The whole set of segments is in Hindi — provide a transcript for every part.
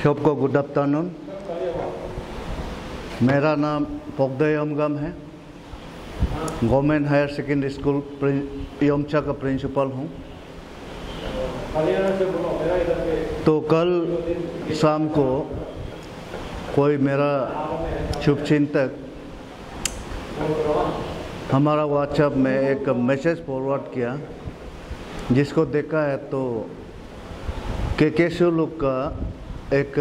सबको गुड आफ्टरनून। मेरा नाम पोगदे यमगम है। गवर्नमेंट हायर सेकेंडरी स्कूल यमचा का प्रिंसिपल हूँ। तो कल शाम को कोई मेरा शुभचिंतक हमारा व्हाट्सएप में एक मैसेज फॉरवर्ड किया, जिसको देखा है तो केकेशु लोग का एक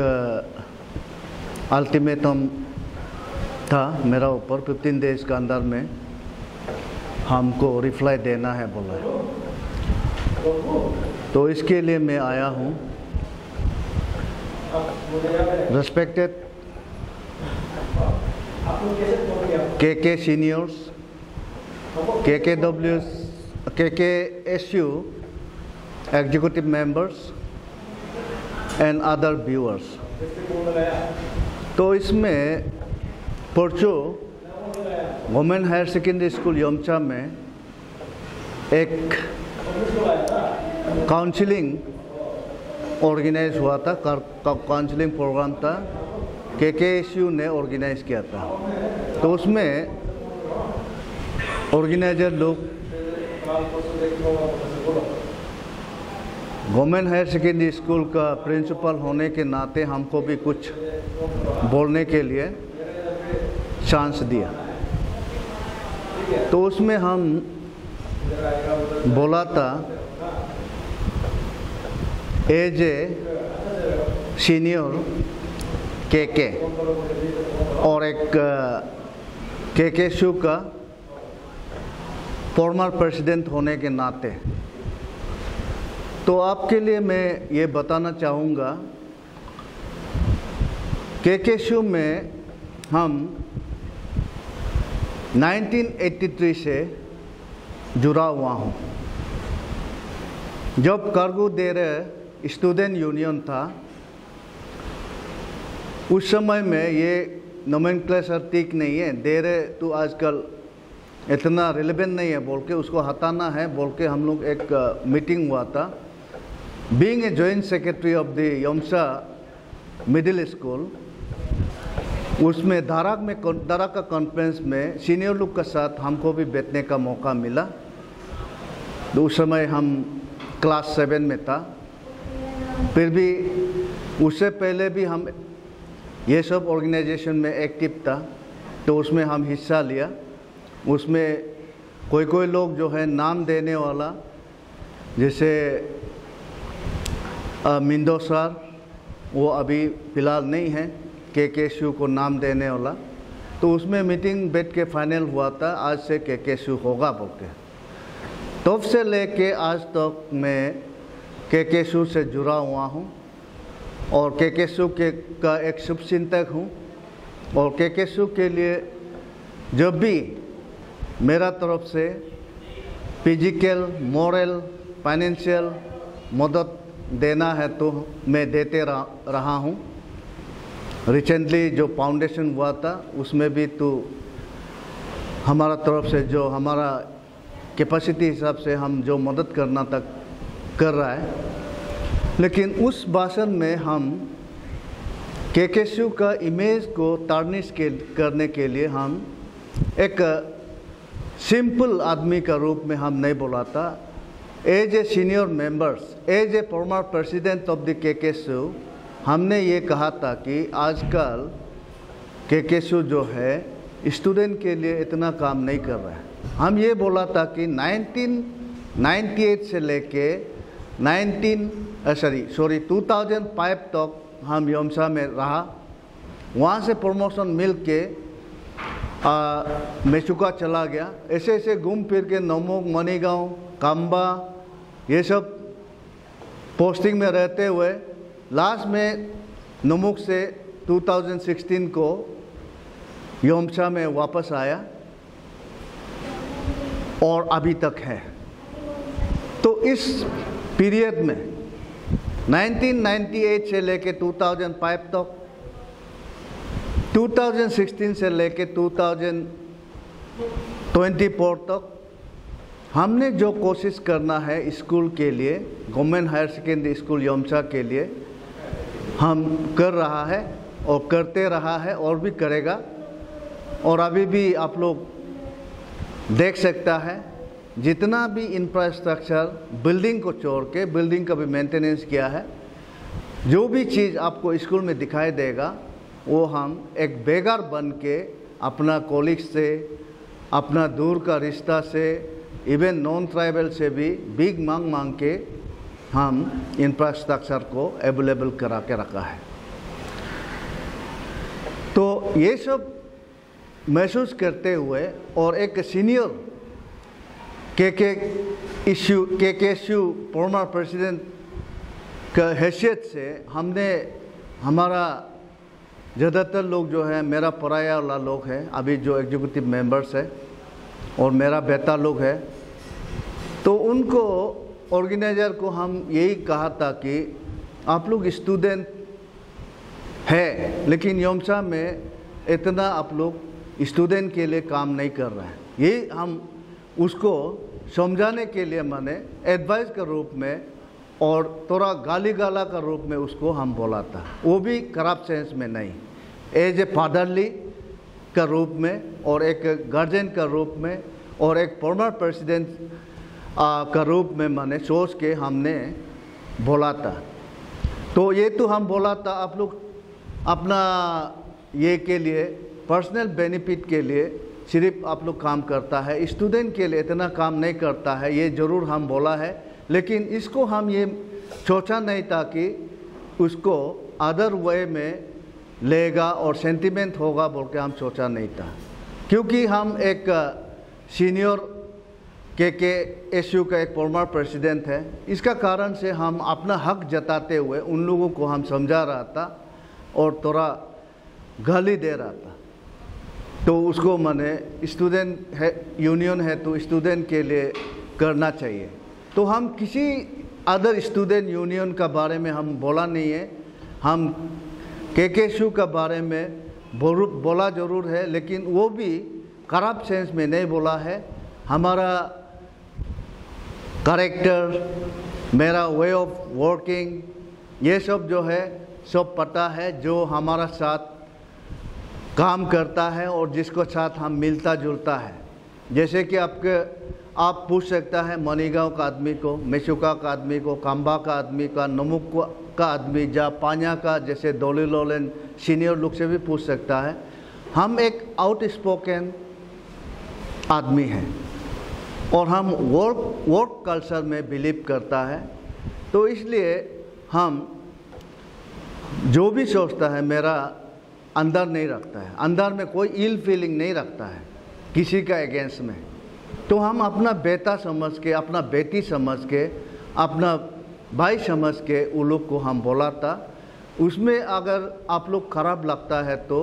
अल्टीमेटम था मेरा ऊपर 15 डेज के अंदर में हमको रिप्लाई देना है बोला। तो इसके लिए मैं आया हूँ। Respected KK seniors, KKSU executive members and other viewers। तो इसमें परसों वुमेन हायर सेकेंडरी स्कूल यमचा में एक काउंसलिंग ऑर्गेनाइज हुआ था। काउंसलिंग प्रोग्राम था, KKSU ने ऑर्गेनाइज किया था। तो उसमें ऑर्गेनाइजर लोग गवर्नमेंट हायर सेकेंडरी स्कूल का प्रिंसिपल होने के नाते हमको भी कुछ बोलने के लिए चांस दिया। तो उसमें हम बोला था एज ए सीनियर केके और एक केकेशू का फॉर्मर प्रेसिडेंट होने के नाते। तो आपके लिए मैं ये बताना चाहूँगा, केकेशू में हम 1983 से जुड़ा हुआ हूँ। जब करगू देरे स्टूडेंट यूनियन था, उस समय में ये नोमेनक्लेचर ठीक नहीं है, देरे तो आजकल इतना रिलेवेंट नहीं है बोल के उसको हटाना है बोल के हम लोग एक मीटिंग हुआ था। Being a joint secretary of the यमसा मिडिल स्कूल, उसमें दारा का कॉन्फ्रेंस में सीनियर लोग के साथ हमको भी बैठने का मौका मिला। तो उस समय हम क्लास 7 में था। फिर भी उससे पहले भी हम ये सब ऑर्गेनाइजेशन में एक्टिव था, तो उसमें हम हिस्सा लिया। उसमें कोई लोग जो है नाम देने वाला, जैसे मिंदो सर, वो अभी फ़िलहाल नहीं है, केकेशू को नाम देने वाला। तो उसमें मीटिंग बैठ के फाइनल हुआ था, आज से केकेशू होगा बोल के। तब से लेके आज तक मैं केकेशू से जुड़ा हुआ हूँ और केकेशू का एक शुभचिंतक हूँ। और केकेशू के लिए जब भी मेरा तरफ से फिजिकल, मोरल, फाइनेंशियल मदद देना है तो मैं देते रहा हूँ। रिसेंटली जो फाउंडेशन हुआ था उसमें भी तो हमारा तरफ से जो हमारा कैपेसिटी हिसाब से हम जो मदद करना तक कर रहा है। लेकिन उस भाषण में हम केकेशू का इमेज को टार्निश करने के लिए हम एक सिंपल आदमी का रूप में हम नहीं बोला था। As a senior members, as a former president of the केकेशू, हमने ये कहा था कि आजकल केकेशू जो है स्टूडेंट के लिए इतना काम नहीं कर रहा है। हम ये बोला था कि 1998 से लेके 2005 तक हम यमसा में रहा। वहाँ से प्रमोशन मिल के मेचुका चला गया। ऐसे ऐसे घूम फिर के नमोक, मनीगांव, काम्बा, ये सब पोस्टिंग में रहते हुए लास्ट में नमुक से 2016 को यमसा में वापस आया और अभी तक है। तो इस पीरियड में 1998 से लेके 2005 तक, 2016 से लेके 2024 तक हमने जो कोशिश करना है स्कूल के लिए, गवर्नमेंट हायर सेकेंडरी स्कूल यमचा के लिए, हम कर रहा है और करते रहा है और भी करेगा। और अभी भी आप लोग देख सकता है जितना भी इंफ्रास्ट्रक्चर बिल्डिंग को छोड़ के बिल्डिंग का भी मेंटेनेंस किया है, जो भी चीज़ आपको स्कूल में दिखाई देगा वो हम एक बेगार बन के अपना कॉलीग से, अपना दूर का रिश्ता से, इवन नॉन ट्राइबल से भी भीख मांग के हम इंफ्रास्ट्रक्चर को अवेलेबल करा के रखा है। तो ये सब महसूस करते हुए और एक सीनियर केकेएसयू फॉर्मर प्रेसिडेंट का हैसियत से हमने, हमारा ज़्यादातर लोग जो है मेरा पराया वाला लोग है, अभी जो एग्जीक्यूटिव मेंबर्स है और मेरा बेटा लोग है, तो उनको ऑर्गेनाइज़र को हम यही कहा था कि आप लोग स्टूडेंट है लेकिन योमसा में इतना आप लोग स्टूडेंट के लिए काम नहीं कर रहे हैं। यही हम उसको समझाने के लिए मैंने एडवाइस के रूप में और थोड़ा गाली गाला का रूप में उसको हम बोला था, वो भी खराब सेंस में नहीं, एज ए फादरली का रूप में और एक गार्जियन का रूप में और एक फॉर्मर प्रेसिडेंट का रूप में मैंने सोच के हमने बोला था। तो ये तो हम बोला था आप लोग अपना ये के लिए पर्सनल बेनिफिट के लिए सिर्फ आप लोग काम करता है, स्टूडेंट के लिए इतना काम नहीं करता है, ये ज़रूर हम बोला है। लेकिन इसको हम ये सोचा नहीं था कि उसको अदर वे में लेगा और सेंटिमेंट होगा बोल के हम सोचा नहीं था, क्योंकि हम एक सीनियर केकेएसयू का एक फॉर्मर प्रेसिडेंट है। इसका कारण से हम अपना हक जताते हुए उन लोगों को हम समझा रहा था और थोड़ा गाली दे रहा था। तो उसको मैंने स्टूडेंट है, यूनियन है तो स्टूडेंट के लिए करना चाहिए। तो हम किसी अदर स्टूडेंट यूनियन का बारे में हम बोला नहीं है, हम केकेएसयू का बारे में बोला ज़रूर है, लेकिन वो भी खराब सेंस में नहीं बोला है। हमारा कैरेक्टर, मेरा वे ऑफ वर्किंग, ये सब जो है सब पता है, जो हमारा साथ काम करता है और जिसको साथ हम मिलता जुलता है। जैसे कि आप पूछ सकता है मनीगांव का आदमी को, मेसुका का आदमी को, काम्बा का आदमी का, नमुक का आदमी, जा पान्या का, जैसे दोलीलोलन सीनियर लोग से भी पूछ सकता है। हम एक आउटस्पोकन आदमी हैं और हम वर्क कल्चर में बिलीव करता है। तो इसलिए हम जो भी सोचता है मेरा अंदर नहीं रखता है, अंदर में कोई इल फीलिंग नहीं रखता है किसी का अगेंस्ट में। तो हम अपना बेटा समझ के, अपना बेटी समझ के, अपना भाई समझ के उन लोग को हम बोला था। उसमें अगर आप लोग खराब लगता है तो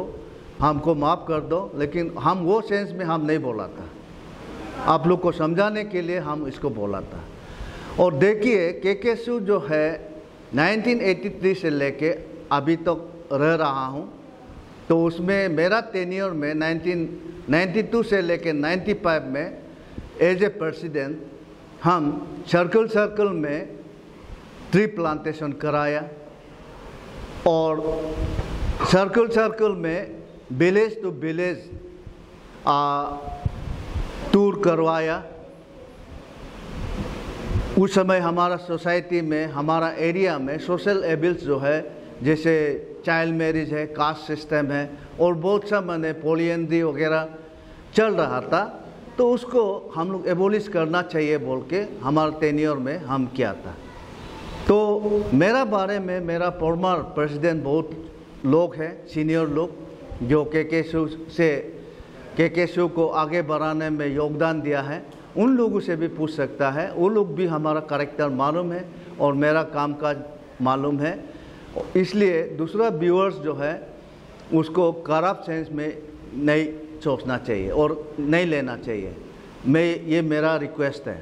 हमको माफ़ कर दो, लेकिन हम वो सेंस में हम नहीं बोला था, आप लोग को समझाने के लिए हम इसको बोला था। और देखिए केकेएसयू जो है 1983 से लेके अभी तक रह रहा हूँ, तो उसमें मेरा टेन्योर में 1992 से लेके 95 में एज ए प्रेसिडेंट हम सर्कल में ट्री प्लांटेशन कराया और सर्कल में विलेज टू विलेज टूर करवाया। उस समय हमारा सोसाइटी में, हमारा एरिया में सोशल एबिल्स जो है, जैसे चाइल्ड मैरिज है, कास्ट सिस्टम है और बहुत सा मैंने पॉलिएंड्री वगैरह चल रहा था, तो उसको हम लोग एबोलिश करना चाहिए बोल के हमारे टेन्योर में हम किया था। तो मेरा बारे में मेरा फॉर्मर प्रेसिडेंट बहुत लोग हैं, सीनियर लोग, जो केकेएसयू को आगे बढ़ाने में योगदान दिया है, उन लोगों से भी पूछ सकता है। वो लोग भी हमारा कैरेक्टर मालूम है और मेरा कामकाज मालूम है। इसलिए दूसरा व्यूअर्स जो है उसको खराब सेंस में नहीं सोचना चाहिए और नहीं लेना चाहिए। ये मेरा रिक्वेस्ट है।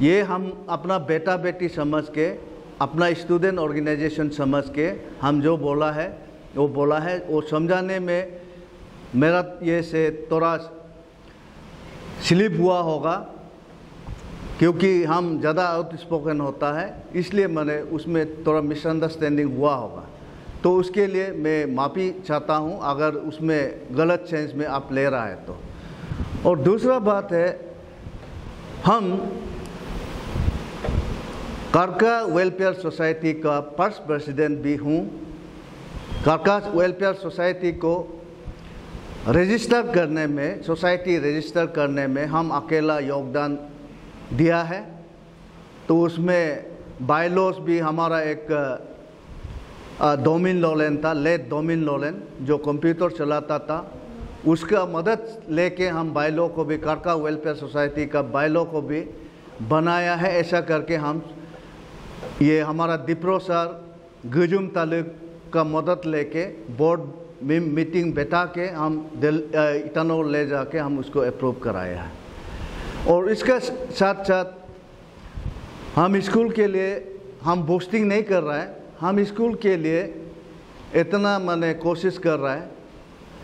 ये हम अपना बेटा बेटी समझ के, अपना स्टूडेंट ऑर्गेनाइजेशन समझ के हम जो बोला है वो बोला है। वो समझाने में मेरा ये से थोड़ा स्लिप हुआ होगा, क्योंकि हम ज़्यादा आउटस्पोकन होता है, इसलिए मैंने उसमें थोड़ा मिसअंडरस्टैंडिंग हुआ होगा। तो उसके लिए मैं माफ़ी चाहता हूँ अगर उसमें गलत सेंस में आप ले रहा है तो। और दूसरा बात है, हम कारका वेलफेयर सोसाइटी का फर्स्ट प्रेसिडेंट भी हूँ। कारका वेलफेयर सोसाइटी को रजिस्टर करने में, सोसाइटी रजिस्टर करने में हम अकेला योगदान दिया है। तो उसमें बायलॉस भी हमारा एक डोमिन लोलेन था, लेट डोमिन लोलेन, जो कंप्यूटर चलाता था, उसका मदद लेके हम बायलॉ को भी, कारका वेलफेयर सोसाइटी का बायलॉ को भी बनाया है। ऐसा करके हम ये हमारा दिप्रो सर गुजुम तालुक का मदद लेके बोर्ड में मीटिंग बैठा के हम इटानगर ले जाके हम उसको अप्रूव कराया है। और इसका साथ साथ हम स्कूल के लिए हम बूस्टिंग नहीं कर रहा है, हम स्कूल के लिए इतना मैंने कोशिश कर रहा है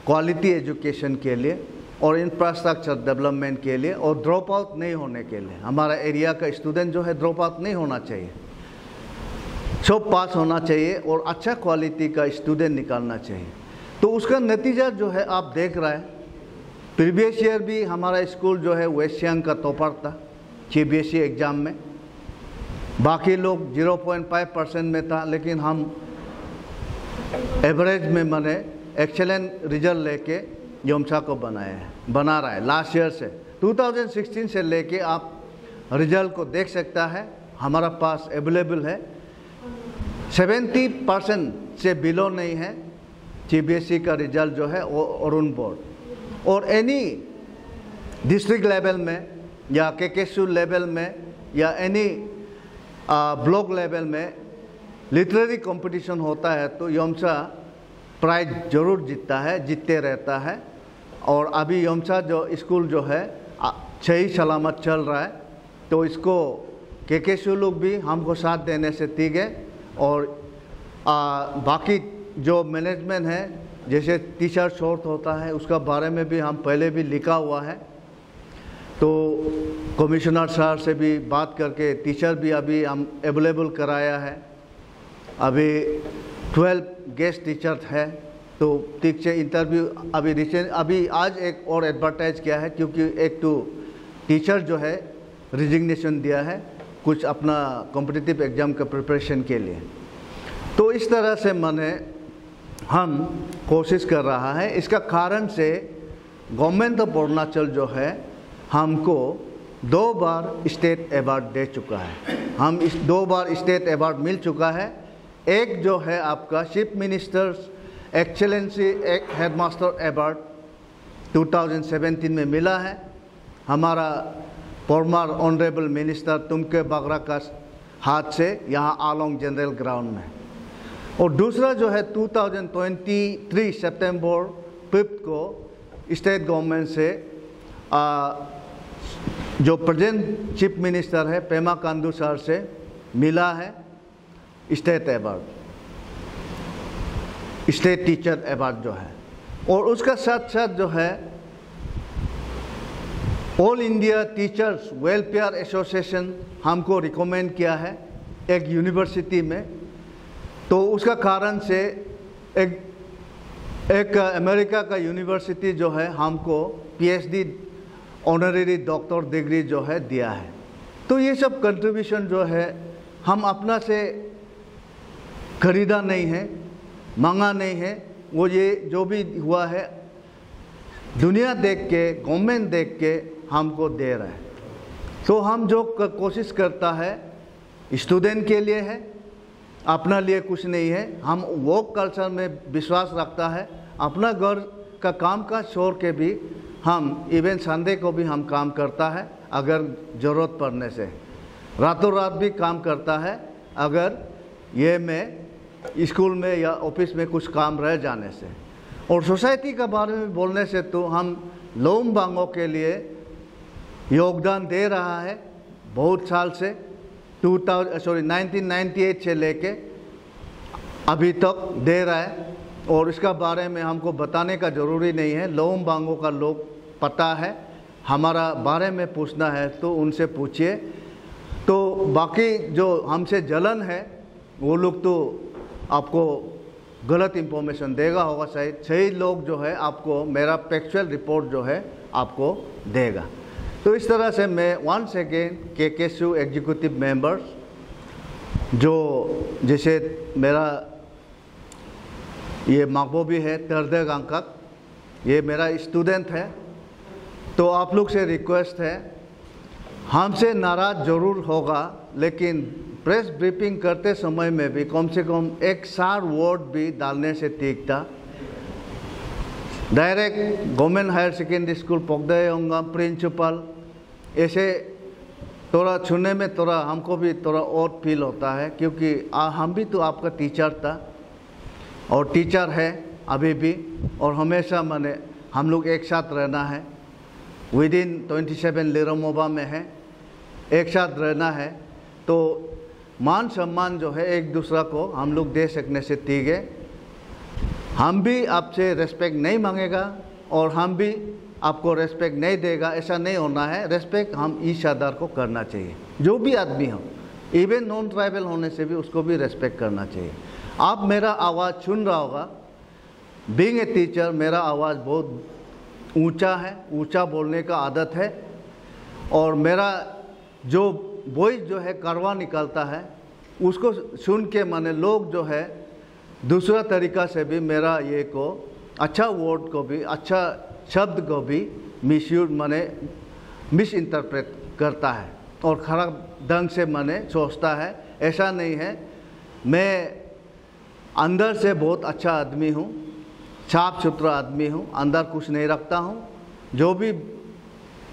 क्वालिटी एजुकेशन के लिए और इंफ्रास्ट्रक्चर डेवलपमेंट के लिए और ड्रॉप आउट नहीं होने के लिए। हमारा एरिया का स्टूडेंट जो है ड्रॉप आउट नहीं होना चाहिए, सब पास होना चाहिए और अच्छा क्वालिटी का स्टूडेंट निकालना चाहिए। तो उसका नतीजा जो है आप देख रहा है। प्रीवियस ईयर भी हमारा स्कूल जो है वेस्ट सियांग का टॉपर था CBSE एग्ज़ाम में, बाकी लोग 0.5% में था, लेकिन हम एवरेज में मैंने एक्सेलेंट रिजल्ट लेके योमसा को बना रहा है। लास्ट ईयर से 2016 से लेके आप रिजल्ट को देख सकता है, हमारा पास अवेलेबल है। 70% से बिलो नहीं है CBSE का रिजल्ट जो है अरुण बोर्ड। और एनी डिस्ट्रिक्ट लेवल में या KKSU लेवल में या एनी ब्लॉक लेवल में लिटरेरी कंपटीशन होता है तो योमसा प्राइज जरूर जीतते रहता है। और अभी योमसा जो स्कूल जो है सही सलामत चल रहा है, तो इसको KKSU लोग भी हमको साथ देने से ठीक है। और बाकी जो मैनेजमेंट है, जैसे टीचर शॉर्ट होता है उसका बारे में भी हम पहले भी लिखा हुआ है, तो कमिश्नर सर से भी बात करके टीचर भी अभी हम अवेलेबल कराया है। अभी 12 गेस्ट टीचर है, तो ठीक से इंटरव्यू अभी आज एक और एडवर्टाइज किया है, क्योंकि एक तो टीचर जो है रिजिग्नेशन दिया है कुछ अपना कॉम्पिटिटिव एग्ज़ाम का प्रिपरेशन के लिए। तो इस तरह से हम कोशिश कर रहा है। इसका कारण से गवर्नमेंट ऑफ अरुणाचल जो है हमको 2 बार स्टेट अवार्ड दे चुका है। हम इस 2 बार स्टेट अवार्ड मिल चुका है। एक जो है आपका chief ministers excellency headmaster award 2017 में मिला है, हमारा farmer honourable minister Tumke Bagra का हाथ से यहाँ आलोंग जनरल ग्राउंड में। और दूसरा जो है 2023 सितंबर 5 को स्टेट गवर्नमेंट से जो प्रेजेंट चीफ मिनिस्टर है पेमा खांडू सर से मिला है state award, state teacher award जो है। और उसका साथ साथ जो है all India teachers welfare association हमको रिकमेंड किया है एक यूनिवर्सिटी में। तो उसका कारण से एक अमेरिका का यूनिवर्सिटी जो है हमको PhD ऑनरेरी डॉक्टर डिग्री जो है दिया है। तो ये सब कंट्रीब्यूशन जो है हम अपना से खरीदा नहीं है, मांगा नहीं है, वो ये जो भी हुआ है दुनिया देख के, गवर्नमेंट देख के हमको दे रहा है। तो हम जो कोशिश करता है स्टूडेंट के लिए है, अपना लिए कुछ नहीं है। हम वो कल्चर में विश्वास रखता है, अपना घर का काम काज छोड़ के भी हम इवन संडे को भी हम काम करता है, अगर ज़रूरत पड़ने से रातों रात भी काम करता है, अगर ये में स्कूल में या ऑफिस में कुछ काम रह जाने से। और सोसाइटी के बारे में बोलने से तो हम लोम बांगों के लिए योगदान दे रहा है बहुत साल से, 1998 से लेके अभी तक दे रहा है। और इसका बारे में हमको बताने का ज़रूरी नहीं है, लोम बांगों का लोग पता है, हमारा बारे में पूछना है तो उनसे पूछिए। तो बाकी जो हमसे जलन है वो लोग तो आपको गलत इंफॉर्मेशन देगा होगा, शायद सही लोग जो है आपको मेरा फैक्चुअल रिपोर्ट जो है आपको देगा। तो इस तरह से मैं once again KKSU executive members जो जैसे मेरा ये महबूबी है तरदे गांकक, ये मेरा स्टूडेंट है, तो आप लोग से रिक्वेस्ट है, हमसे नाराज़ ज़रूर होगा लेकिन प्रेस ब्रीफिंग करते समय में भी कम से कम एक सार वर्ड भी डालने से ठीक था। Direct government higher secondary school पोगदायोंगा प्रिंसिपल ऐसे थोड़ा सुनने में थोड़ा हमको भी थोड़ा और फील होता है, क्योंकि हम भी तो आपका टीचर था और टीचर है अभी भी, और हमेशा माने हम लोग एक साथ रहना है, विद इन 27 लिरोमोबा में है, एक साथ रहना है, तो मान सम्मान जो है एक दूसरा को हम लोग दे सकने से ठीक है। हम भी आपसे रेस्पेक्ट नहीं मांगेगा और हम भी आपको रेस्पेक्ट नहीं देगा, ऐसा नहीं होना है। रेस्पेक्ट हम ईच अदर को करना चाहिए, जो भी आदमी हो, इवन नॉन ट्राइबल होने से भी उसको भी रेस्पेक्ट करना चाहिए। आप मेरा आवाज़ सुन रहा होगा, बीइंग ए टीचर मेरा आवाज़ बहुत ऊंचा है, ऊंचा बोलने का आदत है, और मेरा जो वॉइस जो है कड़वा निकलता है, उसको सुन के माने लोग जो है दूसरा तरीका से भी मेरा ये को अच्छा वर्ड को भी, अच्छा शब्द को भी मिसयूज माने मिस इंटरप्रेट करता है और खराब ढंग से माने सोचता है। ऐसा नहीं है, मैं अंदर से बहुत अच्छा आदमी हूँ, साफ सुथरा आदमी हूँ, अंदर कुछ नहीं रखता हूँ, जो भी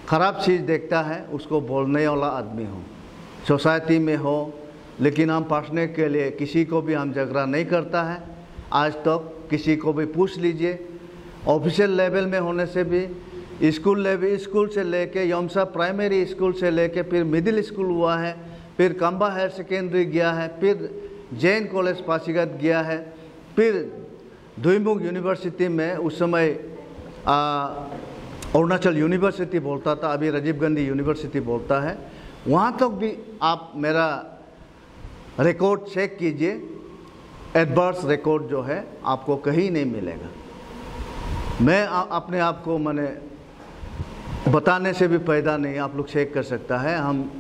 खराब चीज़ देखता है उसको बोलने वाला आदमी हूँ। सोसाइटी में हो, लेकिन हम पढ़ने के लिए किसी को भी हम झगड़ा नहीं करता है आज तक। किसी को भी पूछ लीजिए, ऑफिशियल लेवल में होने से भी, स्कूल लेवल, स्कूल से लेके यमसा प्राइमरी स्कूल से लेके फिर मिडिल स्कूल हुआ है, फिर कंबा हायर सेकेंडरी गया है, फिर जैन कॉलेज पासीघाट गया है, फिर दुईमुख यूनिवर्सिटी में उस समय अरुणाचल यूनिवर्सिटी बोलता था, अभी राजीव गांधी यूनिवर्सिटी बोलता है, वहाँ तक भी आप मेरा रिकॉर्ड चेक कीजिए, एडवर्स रिकॉर्ड जो है आपको कहीं नहीं मिलेगा। मैं अपने आप को मैंने बताने से भी पैदा नहीं, आप लोग चेक कर सकता है, हम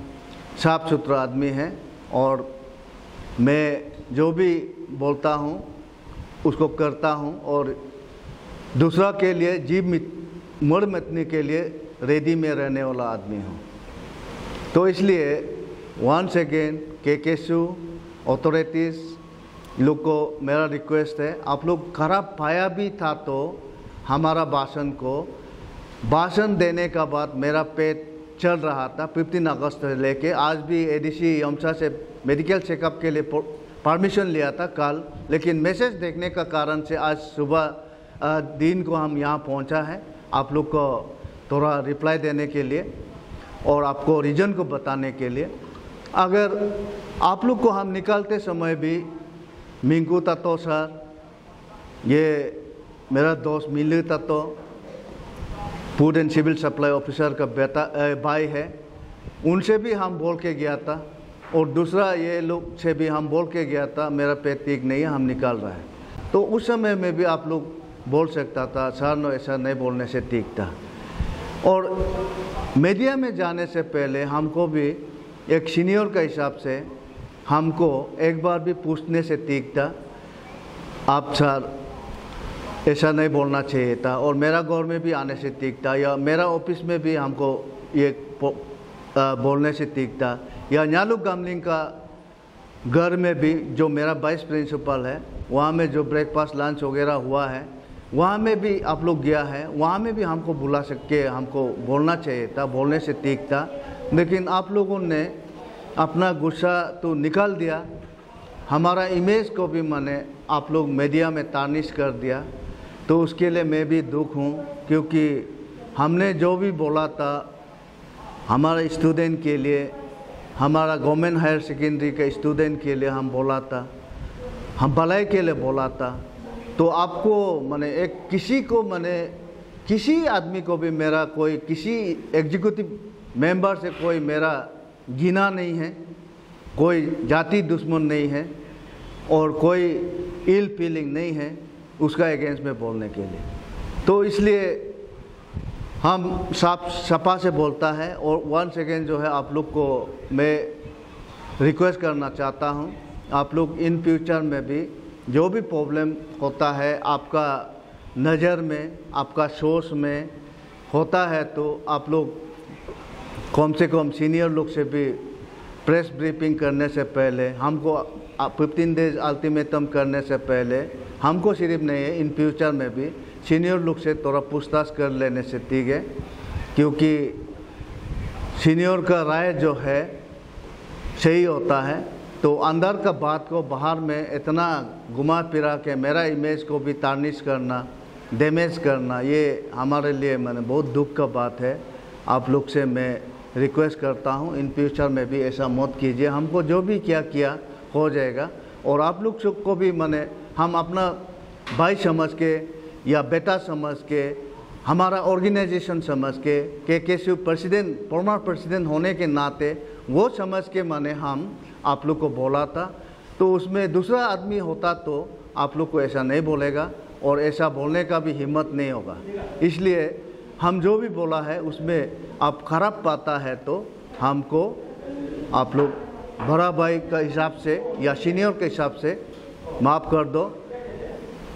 साफ सुथरा आदमी हैं और मैं जो भी बोलता हूँ उसको करता हूँ और दूसरा के लिए जीव मर मिटने के लिए रेडी में रहने वाला आदमी हूँ। तो इसलिए वंस अगेन KKSU अथॉरिटीज़ लोग को मेरा रिक्वेस्ट है, आप लोग खराब पाया भी था तो हमारा भाषण को भाषण देने का बाद मेरा पेट चल रहा था 15 अगस्त से लेके आज भी। ADC यमसा से मेडिकल चेकअप के लिए परमिशन लिया था कल, लेकिन मैसेज देखने का कारण से आज सुबह दिन को हम यहाँ पहुँचा है आप लोग को थोड़ा रिप्लाई देने के लिए और आपको रीजन को बताने के लिए। अगर आप लोग को हम निकालते समय भी मिंकू तत्व सर, ये मेरा दोस्त मिली तत्व, food and civil supply officer का बेटा भाई है, उनसे भी हम बोल के गया था और दूसरा ये लोग से भी हम बोल के गया था मेरा पेट ठीक नहीं है, हम निकाल रहा है। तो उस समय में भी आप लोग बोल सकता था सर नो ऐसा नहीं बोलने से ठीक था। और मीडिया में जाने से पहले हमको भी एक सीनियर का हिसाब से हमको एक बार भी पूछने से ठीक था, आप सर ऐसा नहीं बोलना चाहिए था, और मेरा घर में भी आने से ठीक था, या मेरा ऑफिस में भी हमको ये बोलने से ठीक था, या न्यालुक गामलिंग का घर में भी जो मेरा वाइस प्रिंसिपल है वहाँ में जो ब्रेकफास्ट लंच वगैरह हुआ है वहाँ में भी आप लोग गया है, वहाँ में भी हमको बुला सके, हमको बोलना चाहिए था, बोलने से ठीक था। लेकिन आप लोगों ने अपना गुस्सा तो निकाल दिया, हमारा इमेज को भी मैंने आप लोग मीडिया में तार्निश कर दिया, तो उसके लिए मैं भी दुख हूँ, क्योंकि हमने जो भी बोला था हमारे स्टूडेंट के लिए, हमारा गवर्नमेंट हायर सेकेंडरी के स्टूडेंट के लिए हम बोला था, हम भलाई के लिए बोला था। तो आपको मैंने एक किसी को मैंने किसी आदमी को भी मेरा कोई किसी एग्जीक्यूटिव मेंबर से कोई मेरा घिना नहीं है, कोई जाति दुश्मन नहीं है, और कोई इल फीलिंग नहीं है उसका अगेंस्ट में बोलने के लिए। तो इसलिए हम सपा से बोलता है। और वंस अगेन जो है आप लोग को मैं रिक्वेस्ट करना चाहता हूँ, आप लोग इन फ्यूचर में भी जो भी प्रॉब्लम होता है आपका नज़र में, आपका सोच में होता है, तो आप लोग कम से कम सीनियर लोग से भी प्रेस ब्रीफिंग करने से पहले, हमको 15 डेज अल्टीमेटम करने से पहले, हमको सिर्फ नहीं है, इन फ्यूचर में भी सीनियर लोग से थोड़ा पूछताछ कर लेने से ठीक है। क्योंकि सीनियर का राय जो है सही होता है, तो अंदर का बात को बाहर में इतना घुमा फिरा के मेरा इमेज को भी तार्निश करना, डैमेज करना, ये हमारे लिए मैंने बहुत दुख का बात है। आप लोग से मैं रिक्वेस्ट करता हूँ इन फ्यूचर में भी ऐसा मत कीजिए। हमको जो भी किया हो जाएगा, और आप लोग को भी मैंने हम अपना भाई समझ के या बेटा समझ के, हमारा ऑर्गेनाइजेशन समझ के केकेएसयू प्रेसिडेंट, फॉर्मर प्रेसिडेंट होने के नाते वो समझ के मैंने हम आप लोग को बोला था। तो उसमें दूसरा आदमी होता तो आप लोग को ऐसा नहीं बोलेगा और ऐसा बोलने का भी हिम्मत नहीं होगा। इसलिए हम जो भी बोला है उसमें आप खराब पाता है तो हमको आप लोग बड़ा भाई का हिसाब से या सीनियर के हिसाब से माफ़ कर दो,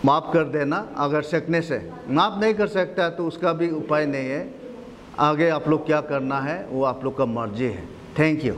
माफ़ कर देना। अगर सकने से माफ़ नहीं कर सकता तो उसका भी उपाय नहीं है। आगे आप लोग क्या करना है वो आप लोग का मर्जी है। Thank you.